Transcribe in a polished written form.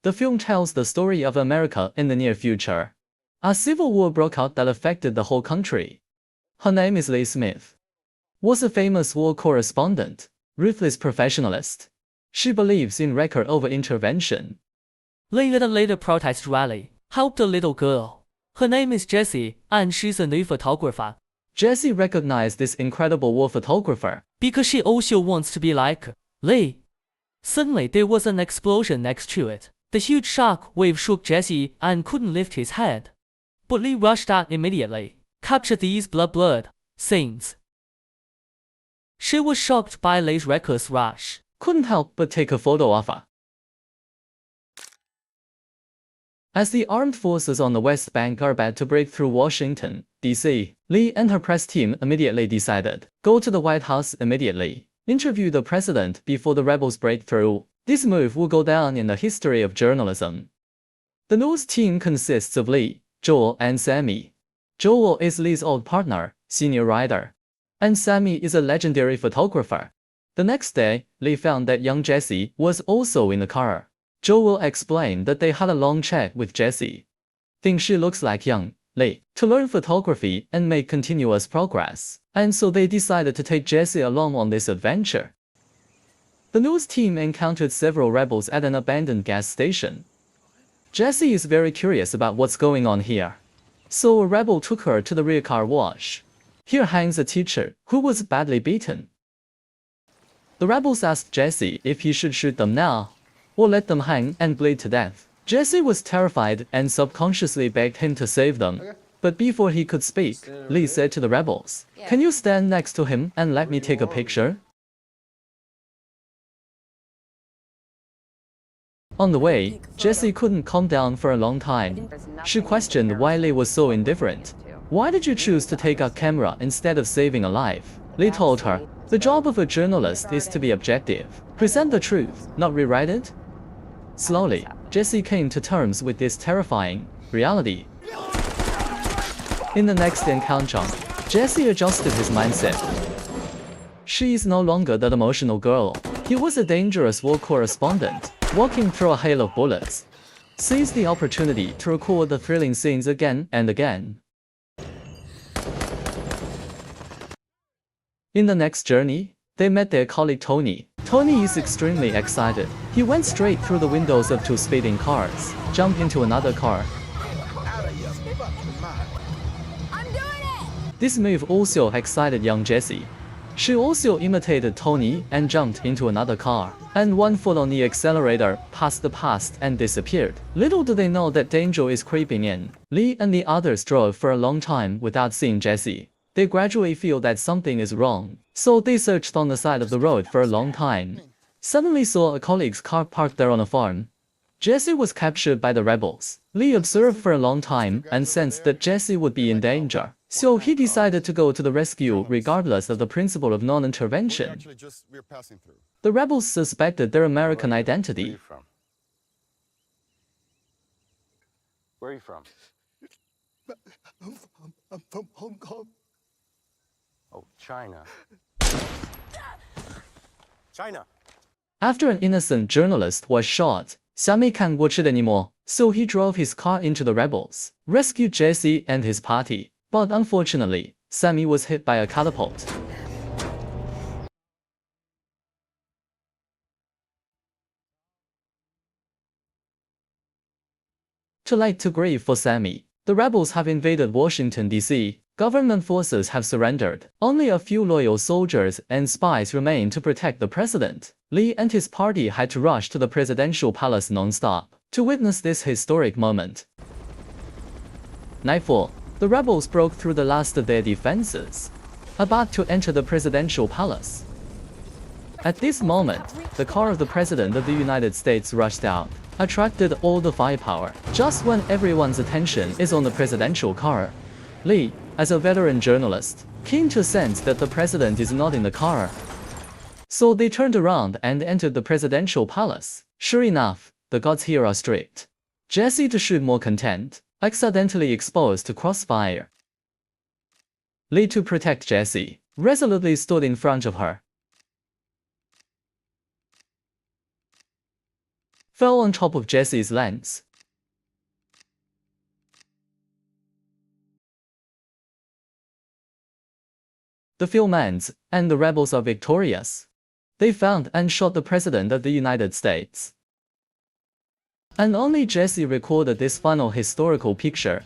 The film tells the story of America in the near future. A civil war broke out that affected the whole country. Her name is Lee Smith. Was a famous war correspondent, ruthless professionalist. She believes in record over intervention. Lee at a later protest rally helped a little girl. Her name is Jessie, and she's a new photographer. Jessie recognized this incredible war photographer because she also wants to be like Lee. Suddenly there was an explosion next to it. The huge shock wave shook Jessie and couldn't lift his head. But Lee rushed out immediately, captured these blood scenes. She was shocked by Lee's reckless rush. Couldn't help but take a photo of her. As the armed forces on the West Bank are about to break through Washington, D.C., Lee and her press team immediately decided, go to the White House immediately, interview the president before the rebels break through. This move will go down in the history of journalism. The news team consists of Lee, Joel, and Sammy. Joel is Lee's old partner, senior writer, and Sammy is a legendary photographer. The next day, Lee found that young Jessie was also in the car. Joel explained that they had a long chat with Jessie. Think she looks like young Lee to learn photography and make continuous progress, and so they decided to take Jessie along on this adventure. The news team encountered several rebels at an abandoned gas station. Jessie is very curious about what's going on here, so a rebel took her to the rear car wash. Here hangs a teacher who was badly beaten. The rebels asked Jessie if he should shoot them now, or let them hang and bleed to death. Jessie was terrified and subconsciously begged him to save them. But before he could speak, Lee said to the rebels, "Can you stand next to him and let me take a picture?" On the way, Jessie couldn't calm down for a long time. She questioned why Lee was so indifferent. "Why did you choose to take a camera instead of saving a life?" Lee told her, "The job of a journalist is to be objective. Present the truth, not rewrite it." Slowly, Jessie came to terms with this terrifying reality. In the next encounter, Jessie adjusted his mindset. She is no longer that emotional girl. He was a dangerous war correspondent, walking through a hail of bullets. Seized the opportunity to record the thrilling scenes again and again. In the next journey, they met their colleague Tony. Tony is extremely excited. He went straight through the windows of two speeding cars, jumped into another car. This move also excited young Jessie. She also imitated Tony and jumped into another car, and one foot on the accelerator, passed the past and disappeared. Little do they know that danger is creeping in. Lee and the others drove for a long time without seeing Jessie. They gradually feel that something is wrong, so they searched on the side of the road for a long time. Suddenly saw a colleague's car parked there on a farm. Jessie was captured by the rebels. Lee observed for a long time and sensed that Jessie would be in danger, so he decided to go to the rescue regardless of the principle of non-intervention. The rebels suspected their American identity. Where are you from? I'm from Hong Kong. Oh, China. China. After an innocent journalist was shot, Sammy can't watch it anymore, so he drove his car into the rebels, rescued Jessie and his party. But unfortunately, Sammy was hit by a catapult. Too late to grieve for Sammy. The rebels have invaded Washington, D.C. Government forces have surrendered. Only a few loyal soldiers and spies remain to protect the president. Lee and his party had to rush to the presidential palace non-stop to witness this historic moment. Nightfall. The rebels broke through the last of their defenses, about to enter the presidential palace. At this moment, the car of the President of the United States rushed out, attracted all the firepower. Just when everyone's attention is on the presidential car, Lee, as a veteran journalist, keen to sense that the president is not in the car. So they turned around and entered the presidential palace. Sure enough, the guards here are strict. Jessie, to shoot more content, accidentally exposed to crossfire. Lee, to protect Jessie, resolutely stood in front of her. fell on top of Jesse's lance. The film ends, and the rebels are victorious. They found and shot the President of the United States. And only Jesse recorded this final historical picture.